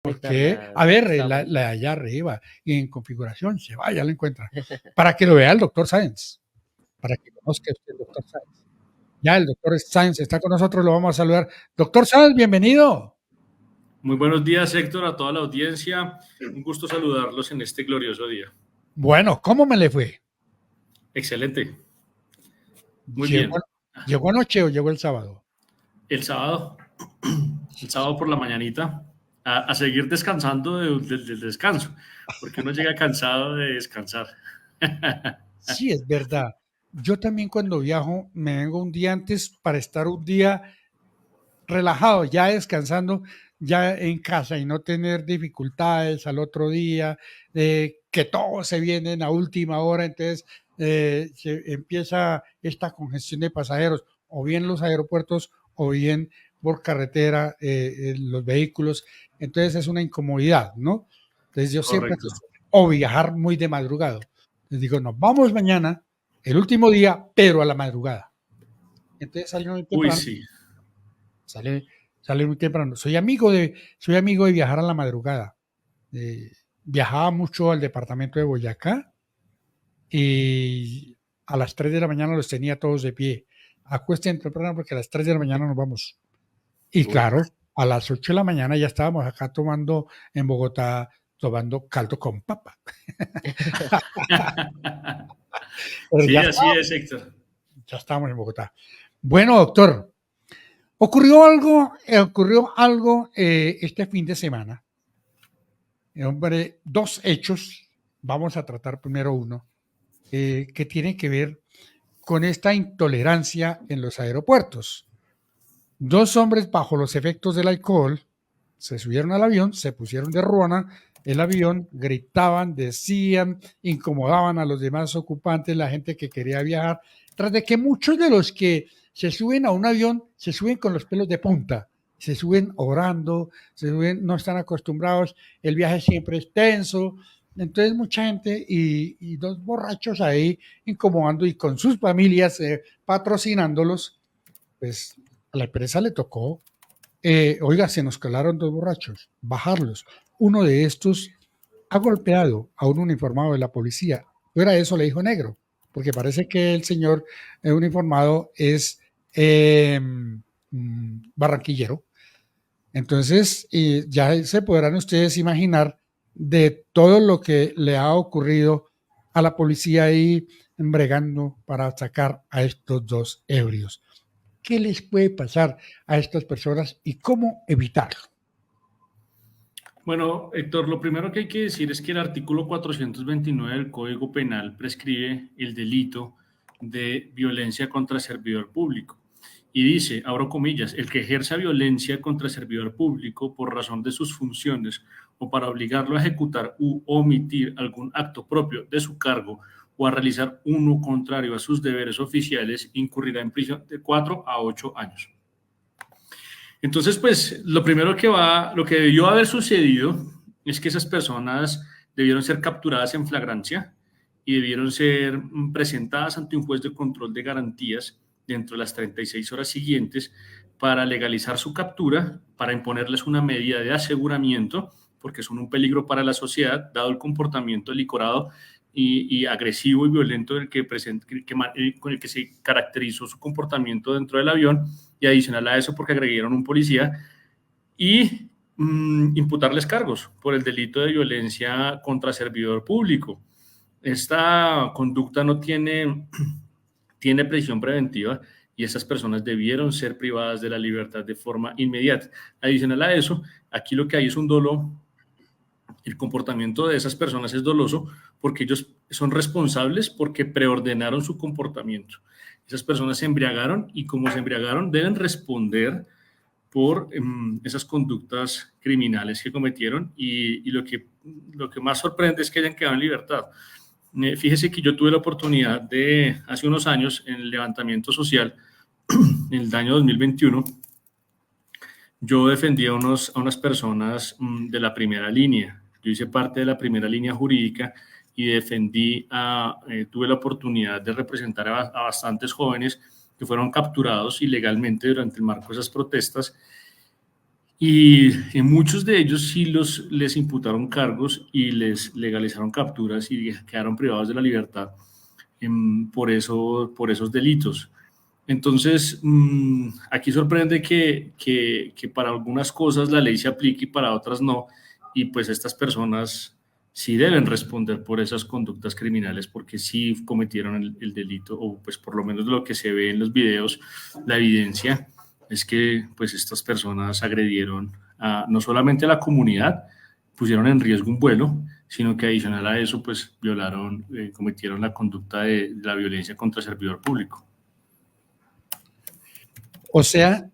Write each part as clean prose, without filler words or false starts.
Héctor, Porque, a ver, la estamos. de allá arriba, y en configuración, se va, ya la encuentra. Para que lo vea el doctor Sáenz, para que conozca usted el doctor Sáenz. Ya el doctor Sáenz está con nosotros, lo vamos a saludar. Doctor Sáenz, bienvenido. Muy buenos días, Héctor, a toda la audiencia. Un gusto saludarlos en este glorioso día. Bueno, ¿cómo me le fue? Excelente. Muy ¿Llegó, bien. llegó anoche o llegó el sábado? El sábado, el sábado por la mañanita, a seguir descansando del descanso, porque uno llega cansado de descansar. Sí, es verdad. Yo también cuando viajo me vengo un día antes para estar un día relajado, ya descansando, ya en casa y no tener dificultades al otro día, que todos se vienen a última hora, entonces se empieza esta congestión de pasajeros, o bien los aeropuertos, o bien por carretera, los vehículos, entonces es una incomodidad, ¿no? Entonces yo siempre Correcto. acostumbro, o viajar muy de madrugado. Les digo, nos vamos mañana, el último día, pero a la madrugada. Entonces salgo muy Uy, temprano. sí. Sale, sale muy temprano. Soy amigo de viajar a la madrugada. Viajaba mucho al departamento de Boyacá y a las 3 de la mañana los tenía todos de pie. Acuesten temprano porque a las 3 de la mañana nos vamos. Y Uy. claro, a las 8 de la mañana ya estábamos acá tomando en Bogotá, tomando caldo con papa. Pero Sí, así es, Héctor. ya estábamos en Bogotá. Bueno, doctor, ocurrió algo este fin de semana. Hombre, dos hechos, vamos a tratar primero uno, que tiene que ver con esta intolerancia en los aeropuertos. Dos hombres bajo los efectos del alcohol se subieron al avión, se pusieron de ruana el avión, gritaban, decían, incomodaban a los demás ocupantes, la gente que quería viajar, tras de que muchos de los que se suben a un avión se suben con los pelos de punta, se suben orando, se suben, no están acostumbrados, el viaje siempre es tenso, entonces mucha gente y dos borrachos ahí incomodando y con sus familias patrocinándolos, pues a la empresa le tocó oiga, se nos calaron dos borrachos, bajarlos. Uno de estos ha golpeado a un uniformado de la policía. Fuera de eso le dijo negro, porque parece que el señor uniformado es barranquillero. Entonces, ya se podrán ustedes imaginar de todo lo que le ha ocurrido a la policía ahí bregando para sacar a estos dos ebrios. ¿Qué les puede pasar a estas personas y cómo evitarlo? Bueno, Héctor, lo primero que hay que decir es que el artículo 429 del Código Penal prescribe el delito de violencia contra servidor público. Y dice, abro comillas, el que ejerza violencia contra servidor público por razón de sus funciones o para obligarlo a ejecutar u omitir algún acto propio de su cargo o a realizar uno contrario a sus deberes oficiales, incurrirá en prisión de 4 a 8 años. Entonces, pues, lo que debió haber sucedido es que esas personas debieron ser capturadas en flagrancia y debieron ser presentadas ante un juez de control de garantías dentro de las 36 horas siguientes para legalizar su captura, para imponerles una medida de aseguramiento, porque son un peligro para la sociedad, dado el comportamiento licorado y agresivo y violento con el que se caracterizó su comportamiento dentro del avión, y adicional a eso porque agredieron a un policía, y imputarles cargos por el delito de violencia contra servidor público. Esta conducta no tiene prisión preventiva y esas personas debieron ser privadas de la libertad de forma inmediata. Adicional a eso, aquí lo que hay es un dolo. El comportamiento de esas personas es doloso porque ellos son responsables porque preordenaron su comportamiento. Esas personas se embriagaron y como se embriagaron deben responder por esas conductas criminales que cometieron y lo que más sorprende es que hayan quedado en libertad. Fíjese que yo tuve la oportunidad de, hace unos años, en el levantamiento social, en el año 2021, yo defendí a unas personas de la primera línea. Yo hice parte de la primera línea jurídica y tuve la oportunidad de representar a bastantes jóvenes que fueron capturados ilegalmente durante el marco de esas protestas Y muchos de ellos sí les imputaron cargos y les legalizaron capturas y quedaron privados de la libertad por esos delitos. Entonces, aquí sorprende que para algunas cosas la ley se aplique y para otras no, y pues estas personas sí deben responder por esas conductas criminales porque sí cometieron el delito, o pues por lo menos lo que se ve en los videos, la evidencia es que pues estas personas agredieron no solamente a la comunidad, pusieron en riesgo un vuelo, sino que adicional a eso pues violaron, cometieron la conducta de la violencia contra el servidor público. O sea,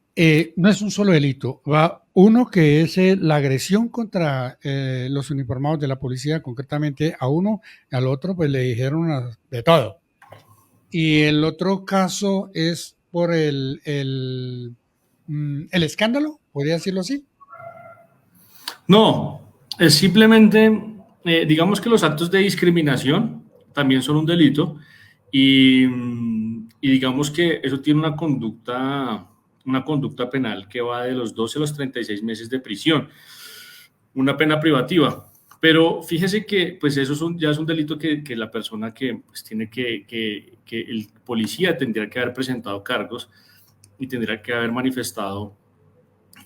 no es un solo delito. Va uno que es la agresión contra los uniformados de la policía, concretamente a uno, al otro pues le dijeron de todo. Y el otro caso es por el escándalo, podría decirlo así. No, es simplemente, digamos que los actos de discriminación también son un delito y digamos que eso tiene una conducta penal que va de los 12 a los 36 meses de prisión, una pena privativa. Pero fíjese que pues eso ya es un delito que la persona que pues, tiene que el policía tendría que haber presentado cargos y tendría que haber manifestado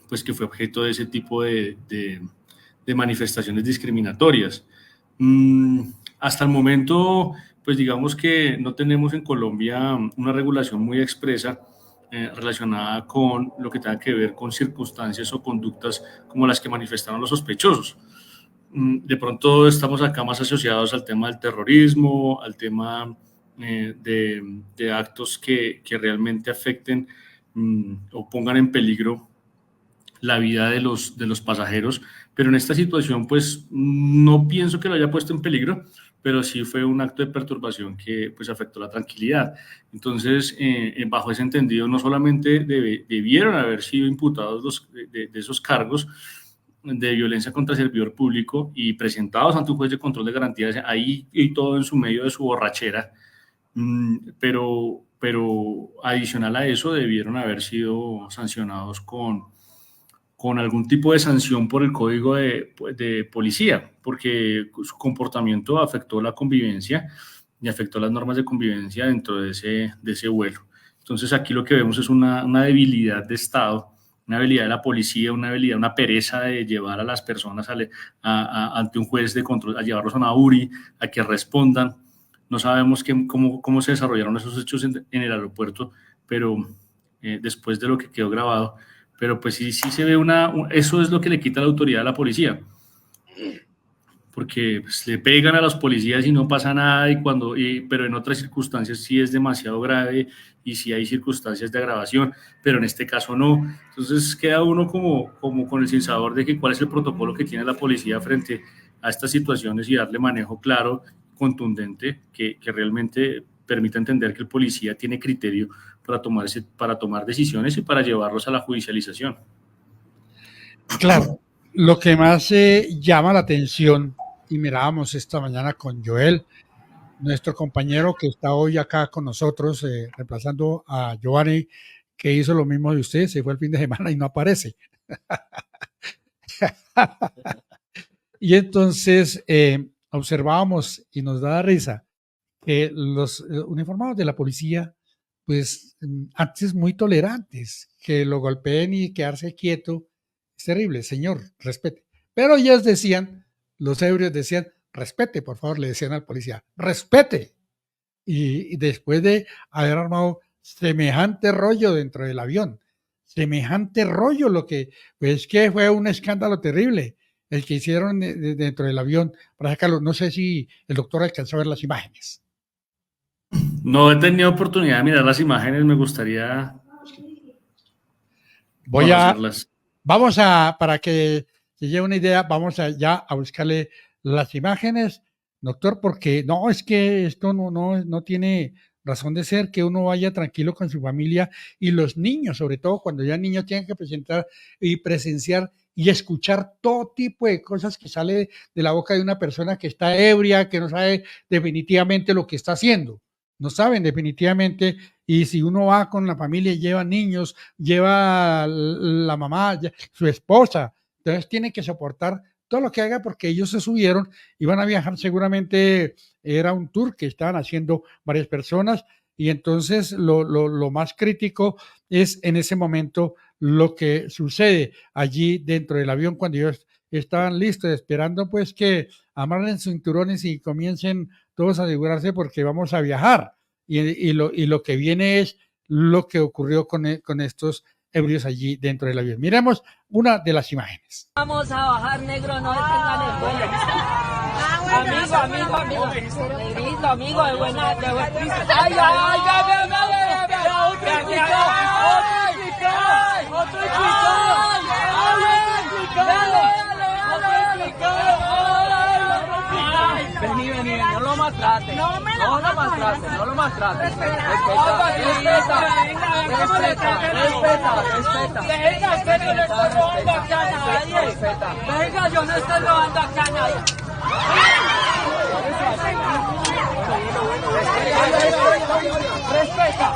pues que fue objeto de ese tipo de manifestaciones discriminatorias. Hasta el momento, pues digamos que no tenemos en Colombia una regulación muy expresa relacionada con lo que tenga que ver con circunstancias o conductas como las que manifestaron los sospechosos. De pronto estamos acá más asociados al tema del terrorismo, al tema de actos que realmente afecten o pongan en peligro la vida de los pasajeros, pero en esta situación pues no pienso que lo haya puesto en peligro, pero sí fue un acto de perturbación que pues afectó la tranquilidad. Entonces, bajo ese entendido, no solamente debieron haber sido imputados de esos cargos de violencia contra el servidor público y presentados ante un juez de control de garantías, ahí y todo en su medio de su borrachera, pero adicional a eso debieron haber sido sancionados con algún tipo de sanción por el código de policía, porque su comportamiento afectó la convivencia y afectó las normas de convivencia dentro de ese vuelo. Entonces aquí lo que vemos es una debilidad de Estado, una debilidad de la policía, una debilidad, una pereza de llevar a las personas ante un juez de control, a llevarlos a una URI, a que respondan. No sabemos cómo se desarrollaron esos hechos en el aeropuerto, pero después de lo que quedó grabado, pero pues sí se ve eso es lo que le quita la autoridad a la policía, porque pues, le pegan a los policías y no pasa nada, pero en otras circunstancias sí es demasiado grave y sí hay circunstancias de agravación, pero en este caso no. Entonces queda uno como con el sinsabor de que cuál es el protocolo que tiene la policía frente a estas situaciones y darle manejo claro, contundente, que realmente permita entender que el policía tiene criterio para tomar decisiones y para llevarlos a la judicialización. Claro, lo que más llama la atención, y mirábamos esta mañana con Joel, nuestro compañero que está hoy acá con nosotros, reemplazando a Giovanni, que hizo lo mismo de usted, se fue el fin de semana y no aparece. Y entonces observábamos y nos da risa que los uniformados de la policía, pues antes muy tolerantes, que lo golpeen y quedarse quieto, es terrible, señor, respete. Pero ellos decían, los ebrios decían, respete, por favor, le decían al policía, respete. Y después de haber armado semejante rollo dentro del avión, semejante rollo, lo que, pues que fue un escándalo terrible el que hicieron dentro del avión para sacarlo. No sé si el doctor alcanzó a ver las imágenes. No he tenido oportunidad de mirar las imágenes, me gustaría Voy a, conocerlas. vamos a, para que se lleve una idea, vamos a ya a buscarle las imágenes, doctor, porque no, es que esto no tiene razón de ser que uno vaya tranquilo con su familia y los niños, sobre todo cuando ya niños tienen que presentar y presenciar y escuchar todo tipo de cosas que sale de la boca de una persona que está ebria, que no sabe definitivamente lo que está haciendo. No saben definitivamente y si uno va con la familia, lleva niños, lleva la mamá, su esposa, entonces tiene que soportar todo lo que haga porque ellos se subieron y van a viajar seguramente, era un tour que estaban haciendo varias personas y entonces lo más crítico es en ese momento lo que sucede allí dentro del avión cuando ellos estaban listos, esperando pues que amarren cinturones y comiencen todos a asegurarse porque vamos a viajar. Y lo que viene es lo que ocurrió con estos ebrios allí dentro del avión. Miremos una de las imágenes. Vamos a bajar, negro, no detengan el vuelo. Amigo. Negrito, amigo, de buena. Ay, Vení, no lo maltrates. No lo maltrates. Respeta. Venga, yo no estoy robando acá a nadie. Respeta.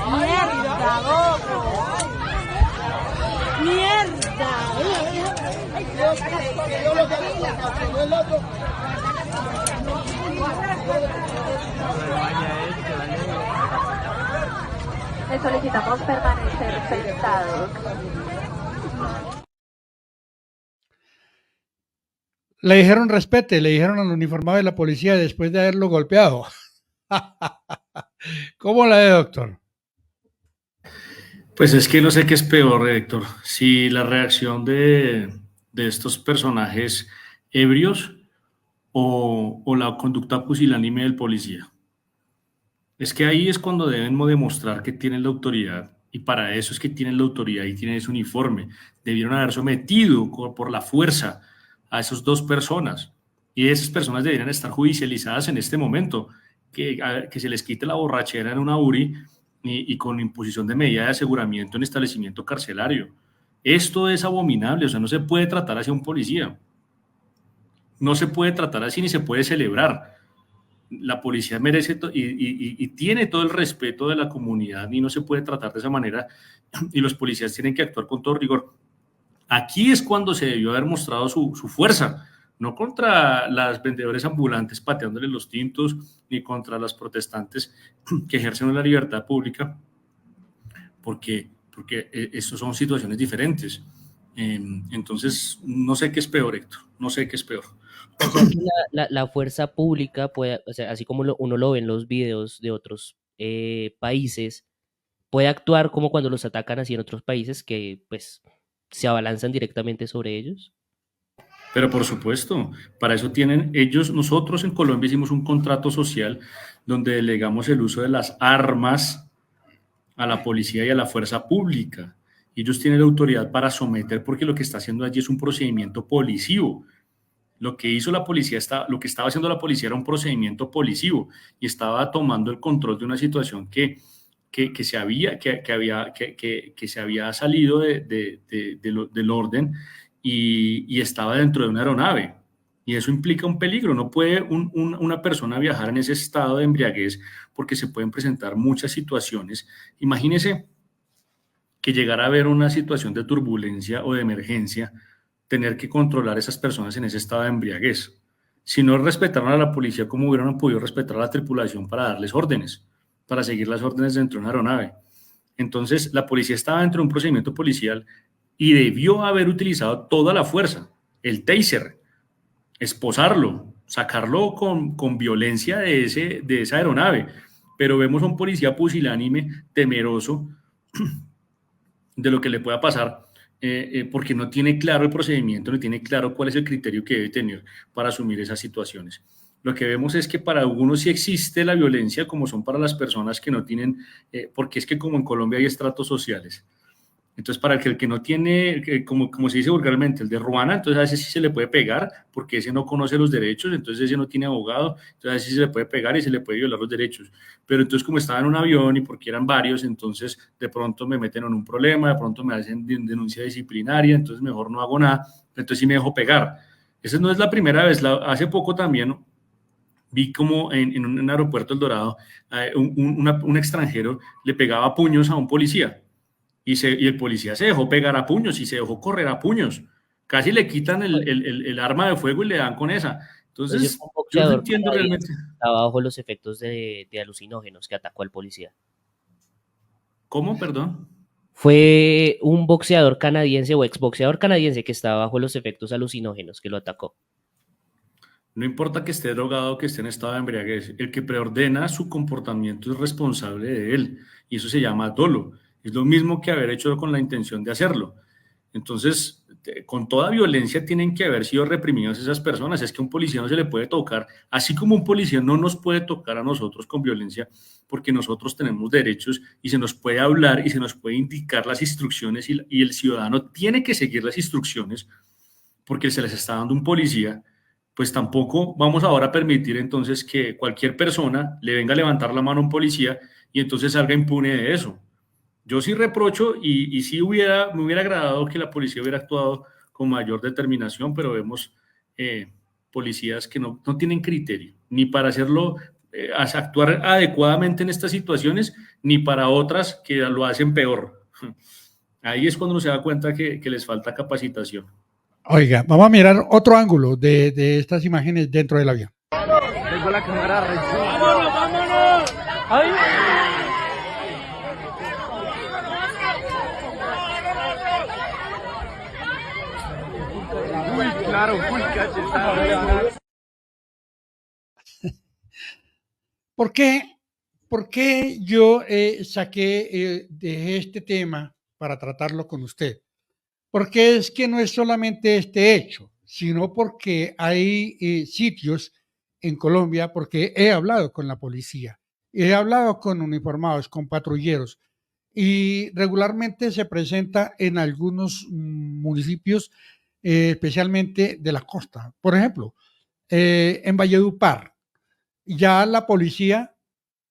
Mierda, loco. Le solicitamos permanecer sentados. Le dijeron respete, le dijeron al uniformado de la policía después de haberlo golpeado. ¿Cómo la ve, doctor? Pues es que no sé qué es peor, Héctor, si la reacción de estos personajes ebrios o la conducta pusilánime del policía. Es que ahí es cuando deben demostrar que tienen la autoridad, y para eso es que tienen la autoridad y tienen ese uniforme. Debieron haber sometido por la fuerza a esas dos personas, y esas personas deberían estar judicializadas en este momento, que se les quite la borrachera en una URI y con imposición de medida de aseguramiento en establecimiento carcelario. Esto es abominable, o sea, no se puede tratar así a un policía. No se puede tratar así ni se puede celebrar. La policía merece y tiene todo el respeto de la comunidad y no se puede tratar de esa manera y los policías tienen que actuar con todo rigor. Aquí es cuando se debió haber mostrado su fuerza, no contra las vendedores ambulantes pateándole los tintos ni contra las protestantes que ejercen la libertad pública, porque esas son situaciones diferentes. Entonces, no sé qué es peor, Héctor, no sé qué es peor. O sea, que la fuerza pública puede, o sea, así como uno lo ve en los videos de otros países, puede actuar como cuando los atacan así en otros países que pues se abalanzan directamente sobre ellos. Pero por supuesto, para eso tienen ellos, nosotros en Colombia hicimos un contrato social donde delegamos el uso de las armas a la policía y a la fuerza pública. Ellos tienen la autoridad para someter porque lo que está haciendo allí es un procedimiento policivo. Lo que hizo la policía, lo que estaba haciendo la policía era un procedimiento policivo y estaba tomando el control de una situación que se había salido del orden y estaba dentro de una aeronave. Y eso implica un peligro. No puede una persona viajar en ese estado de embriaguez porque se pueden presentar muchas situaciones. Imagínese que llegara a haber una situación de turbulencia o de emergencia, tener que controlar a esas personas en ese estado de embriaguez. Si no respetaron a la policía, ¿cómo hubieran podido respetar a la tripulación para darles órdenes, para seguir las órdenes dentro de una aeronave? Entonces, la policía estaba dentro de un procedimiento policial y debió haber utilizado toda la fuerza, el taser, esposarlo, sacarlo con violencia de esa aeronave. Pero vemos a un policía pusilánime, temeroso de lo que le pueda pasar, porque no tiene claro el procedimiento, no tiene claro cuál es el criterio que debe tener para asumir esas situaciones. Lo que vemos es que para algunos sí existe la violencia, como son para las personas que no tienen, porque es que como en Colombia hay estratos sociales. Entonces, para el que no tiene, como se dice vulgarmente, el de Ruana, entonces a ese sí se le puede pegar, porque ese no conoce los derechos, entonces ese no tiene abogado, entonces a ese sí se le puede pegar y se le puede violar los derechos. Pero entonces, como estaba en un avión y porque eran varios, entonces de pronto me meten en un problema, de pronto me hacen denuncia disciplinaria, entonces mejor no hago nada, entonces sí me dejo pegar. Esa no es la primera vez, hace poco también vi como en un aeropuerto El Dorado, un extranjero le pegaba puños a un policía y el policía se dejó pegar a puños y se dejó correr a puños. Casi le quitan el arma de fuego y le dan con esa. Ese Entonces, fue un yo no boxeador entiendo realmente. canadiense que estaba bajo los efectos de alucinógenos que atacó al policía. ¿Cómo? Perdón. Fue un boxeador canadiense o exboxeador canadiense que estaba bajo los efectos alucinógenos que lo atacó. No importa que esté drogado o que esté en estado de embriaguez, el que preordena su comportamiento es responsable de él y eso se llama dolo. Es lo mismo que haber hecho con la intención de hacerlo. Entonces, con toda violencia tienen que haber sido reprimidas esas personas. Es que a un policía no se le puede tocar, así como un policía no nos puede tocar a nosotros con violencia, porque nosotros tenemos derechos y se nos puede hablar y se nos puede indicar las instrucciones y el ciudadano tiene que seguir las instrucciones porque se les está dando un policía. Pues tampoco vamos ahora a permitir entonces que cualquier persona le venga a levantar la mano a un policía y entonces salga impune de eso. Yo sí reprocho y sí me hubiera agradado que la policía hubiera actuado con mayor determinación, pero vemos policías que no tienen criterio, ni para hacerlo, actuar adecuadamente en estas situaciones, ni para otras que lo hacen peor. Ahí es cuando uno se da cuenta que les falta capacitación. Oiga, vamos a mirar otro ángulo de estas imágenes dentro del avión. Tengo la cámara registrada. ¡Vámonos, vámonos! ¡Ay! Uy, claro, uy, cachetado. ¿Por qué? ¿Por qué yo saqué de este tema para tratarlo con usted? Porque es que no es solamente este hecho, sino porque hay sitios en Colombia, porque he hablado con la policía, he hablado con uniformados, con patrulleros, y regularmente se presenta en algunos municipios, especialmente de la costa. Por ejemplo, en Valledupar, ya la policía,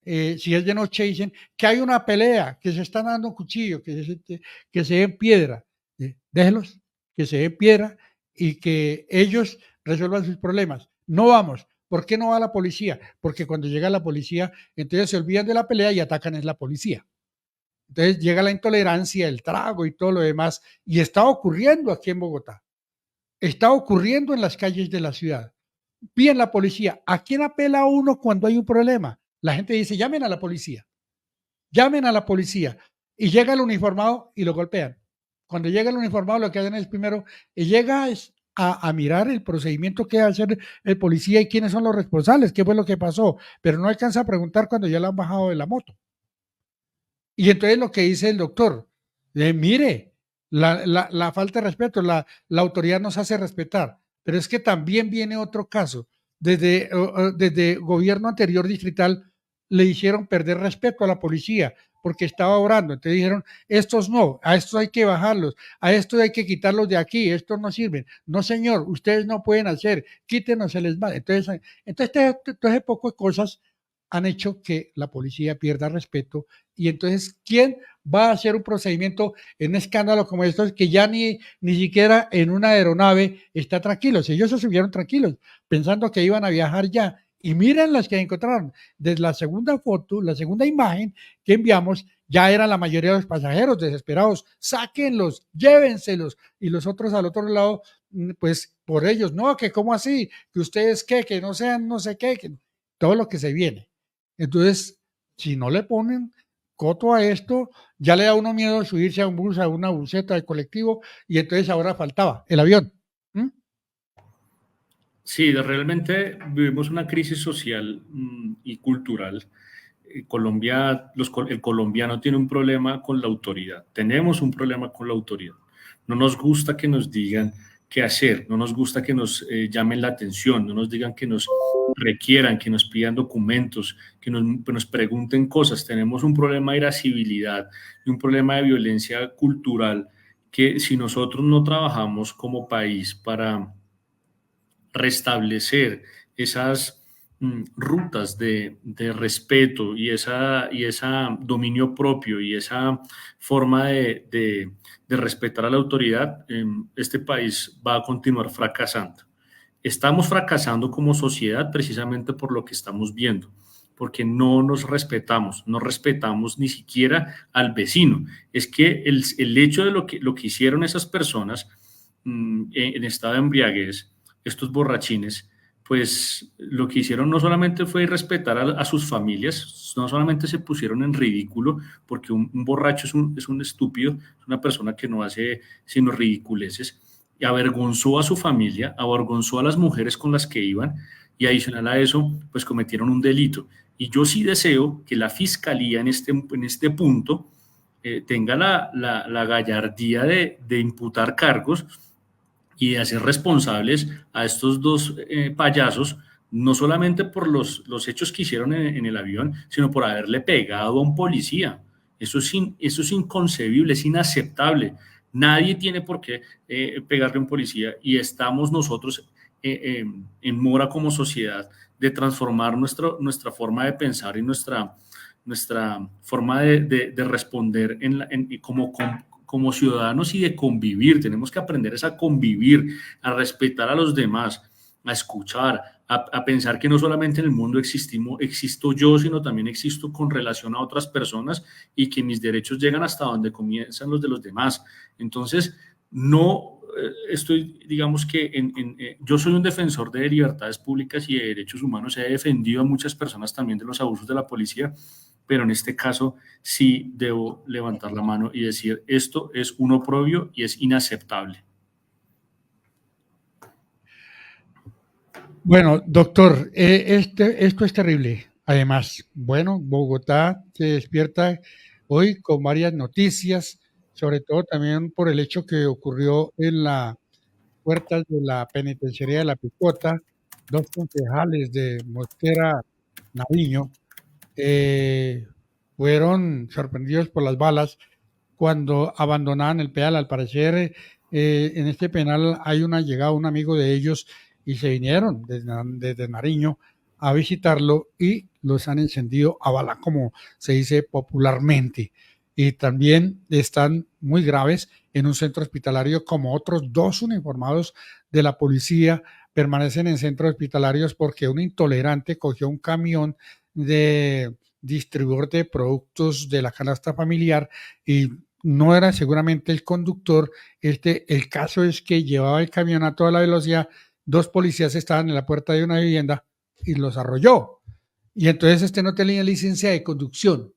si es de noche, dicen que hay una pelea, que se están dando cuchillo, que se den piedra. Déjenlos, que se den piedra y que ellos resuelvan sus problemas. No vamos. ¿Por qué no va la policía? Porque cuando llega la policía, entonces se olvidan de la pelea y atacan es la policía. Entonces llega la intolerancia, el trago y todo lo demás. Y está ocurriendo aquí en Bogotá. Está ocurriendo en las calles de la ciudad. Bien la policía. ¿A quién apela uno cuando hay un problema? La gente dice, llamen a la policía. Llamen a la policía. Y llega el uniformado y lo golpean. Cuando llega el uniformado, lo que hacen es primero, llega a mirar el procedimiento que va a hacer el policía y quiénes son los responsables, qué fue lo que pasó, pero no alcanza a preguntar cuando ya lo han bajado de la moto. Y entonces lo que dice el doctor, mire, la falta de respeto, la autoridad nos hace respetar, pero es que también viene otro caso. Desde gobierno anterior distrital le hicieron perder respeto a la policía porque estaba orando. Entonces dijeron, estos no, a estos hay que bajarlos, a estos hay que quitarlos de aquí, estos no sirven. No, señor, ustedes no pueden hacer, quítenos, se les va. Entonces todo ese poco de cosas han hecho que la policía pierda respeto y entonces, ¿quién va a hacer un procedimiento en un escándalo como estos que ya ni siquiera en una aeronave está tranquilos? Ellos se subieron tranquilos pensando que iban a viajar ya y miren las que encontraron. Desde la segunda foto, la segunda imagen que enviamos, ya eran la mayoría de los pasajeros desesperados, sáquenlos, llévenselos y los otros al otro lado, pues por ellos, no, que cómo así, que ustedes qué, que no sean no sé qué, que todo lo que se viene. Entonces, si no le ponen coto a esto, ya le da uno miedo subirse a un bus, a una buseta de colectivo, y entonces ahora faltaba el avión. Sí, realmente vivimos una crisis social y cultural. Colombia, el colombiano tiene un problema con la autoridad. Tenemos un problema con la autoridad. No nos gusta que nos digan qué hacer, no nos gusta que nos llamen la atención, no nos digan que nos requieran, que nos pidan documentos, que nos pregunten cosas. Tenemos un problema de irascibilidad y un problema de violencia cultural que si nosotros no trabajamos como país para restablecer esas rutas de respeto y esa dominio propio y esa forma de respetar a la autoridad, este país va a continuar fracasando. estamos fracasando como sociedad precisamente por lo que estamos viendo, porque no nos respetamos, no respetamos ni siquiera al vecino. Es que el hecho de lo que hicieron esas personas en estado de embriaguez, estos borrachines, pues lo que hicieron no solamente fue irrespetar a sus familias, no solamente se pusieron en ridículo, porque un borracho es un estúpido, es una persona que no hace sino ridiculeces, y avergonzó a su familia, avergonzó a las mujeres con las que iban, y adicional a eso, pues cometieron un delito. Y yo sí deseo que la fiscalía en este punto tenga la gallardía de imputar cargos y de hacer responsables a estos dos payasos, no solamente por los hechos que hicieron en el avión, sino por haberle pegado a un policía. Eso es inconcebible, es inaceptable. Nadie tiene por qué pegarle a un policía y estamos nosotros en mora como sociedad de transformar nuestra forma de pensar y nuestra forma de responder como ciudadanos y de convivir. Tenemos que aprender a convivir, a respetar a los demás, a escuchar, a pensar que no solamente en el mundo existo yo, sino también existo con relación a otras personas y que mis derechos llegan hasta donde comienzan los de los demás. Entonces, no estoy, digamos que yo soy un defensor de libertades públicas y de derechos humanos, he defendido a muchas personas también de los abusos de la policía, pero en este caso sí debo levantar la mano y decir, esto es un oprobio y es inaceptable. Bueno, doctor, esto es terrible. Además, bueno, Bogotá se despierta hoy con varias noticias, sobre todo también por el hecho que ocurrió en las puertas de la penitenciaría de La Picota. Dos concejales de Mosquera, Nariño, eh, fueron sorprendidos por las balas cuando abandonaban el penal. Al parecer, en este penal hay una llegada, un amigo de ellos, y se vinieron desde Nariño a visitarlo y los han encendido a bala, como se dice popularmente. Y también están muy graves en un centro hospitalario, como otros dos uniformados de la policía permanecen en centros hospitalarios porque un intolerante cogió un camión de distribuidor de productos de la canasta familiar y no era seguramente el conductor. El caso es que llevaba el camión a toda la velocidad, dos policías estaban en la puerta de una vivienda y los arrolló. Y entonces no tenía licencia de conducción.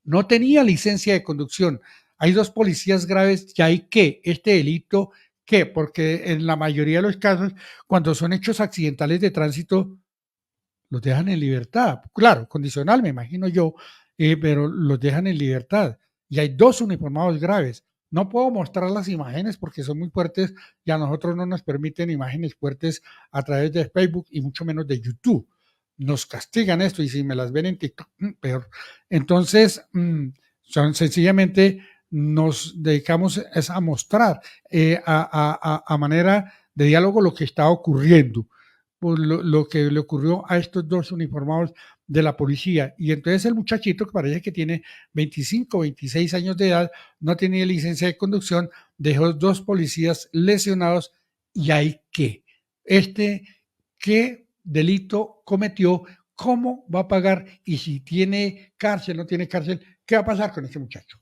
No tenía licencia de conducción. Hay dos policías graves y hay que, este delito, ¿qué? Porque en la mayoría de los casos, cuando son hechos accidentales de tránsito, los dejan en libertad. Claro, condicional, me imagino yo, pero los dejan en libertad. Y hay dos uniformados graves. No puedo mostrar las imágenes porque son muy fuertes y a nosotros no nos permiten imágenes fuertes a través de Facebook y mucho menos de YouTube. Nos castigan esto y si me las ven en TikTok, peor. Entonces, sencillamente nos dedicamos a mostrar a manera de diálogo lo que está ocurriendo, por lo que le ocurrió a estos dos uniformados de la policía. Y entonces el muchachito, que parece que tiene 25 o 26 años de edad, no tenía licencia de conducción, dejó dos policías lesionados y hay que, ¿qué delito cometió? ¿Cómo va a pagar? Y si tiene cárcel, no tiene cárcel, ¿qué va a pasar con este muchacho?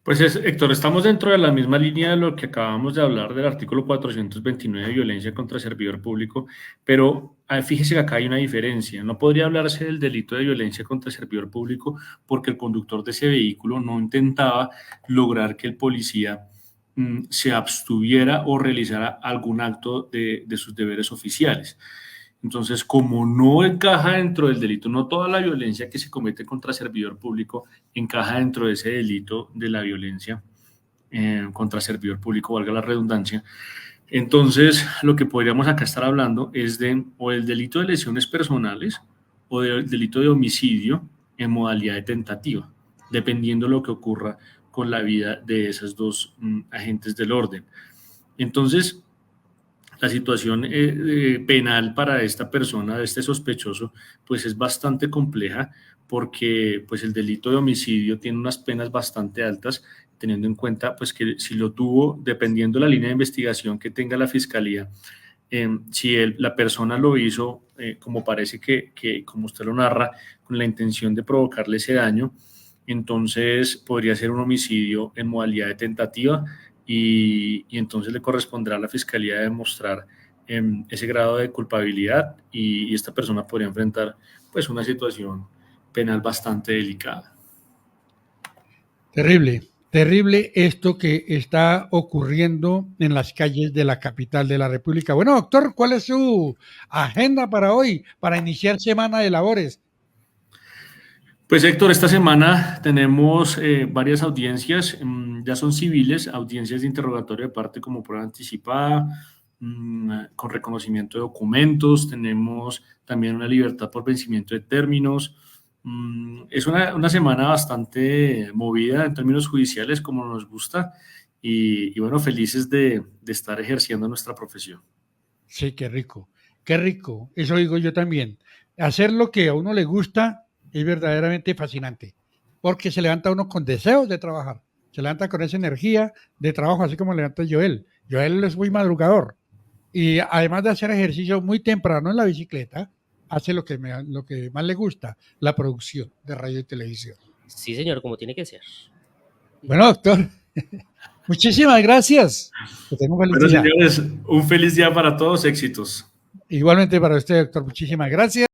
Pues Héctor, estamos dentro de la misma línea de lo que acabamos de hablar del artículo 429 de violencia contra servidor público, pero fíjese que acá hay una diferencia. No podría hablarse del delito de violencia contra servidor público porque el conductor de ese vehículo no intentaba lograr que el policía se abstuviera o realizara algún acto de sus deberes oficiales. Entonces, como no encaja dentro del delito, no toda la violencia que se comete contra servidor público encaja dentro de ese delito de la violencia contra servidor público, valga la redundancia. Entonces, lo que podríamos acá estar hablando es o del delito de lesiones personales o del delito de homicidio en modalidad de tentativa, dependiendo de lo que ocurra con la vida de esos dos agentes del orden. Entonces, la situación penal para esta persona, de este sospechoso, pues es bastante compleja porque pues el delito de homicidio tiene unas penas bastante altas teniendo en cuenta pues que si lo tuvo, dependiendo de la línea de investigación que tenga la fiscalía, si la persona lo hizo, como parece como usted lo narra, con la intención de provocarle ese daño, entonces podría ser un homicidio en modalidad de tentativa y entonces le corresponderá a la fiscalía demostrar ese grado de culpabilidad y esta persona podría enfrentar pues una situación penal bastante delicada. Terrible, terrible esto que está ocurriendo en las calles de la capital de la República. Bueno, doctor, ¿cuál es su agenda para hoy, para iniciar semana de labores? Pues Héctor, esta semana tenemos varias audiencias, ya son civiles, audiencias de interrogatorio de parte como prueba anticipada, con reconocimiento de documentos, tenemos también una libertad por vencimiento de términos. Es una semana bastante movida en términos judiciales, como nos gusta, y bueno, felices de estar ejerciendo nuestra profesión. Sí, qué rico, qué rico. Eso digo yo también. Hacer lo que a uno le gusta es verdaderamente fascinante, porque se levanta uno con deseos de trabajar, se levanta con esa energía de trabajo, así como levanta Joel. Joel es muy madrugador y además de hacer ejercicio muy temprano en la bicicleta, hace lo que más le gusta, la producción de radio y televisión. Sí, señor, como tiene que ser. Bueno, doctor, muchísimas gracias. Que tenga un feliz Bueno, día. señores, un feliz día para todos, éxitos. Igualmente para usted, doctor, muchísimas gracias.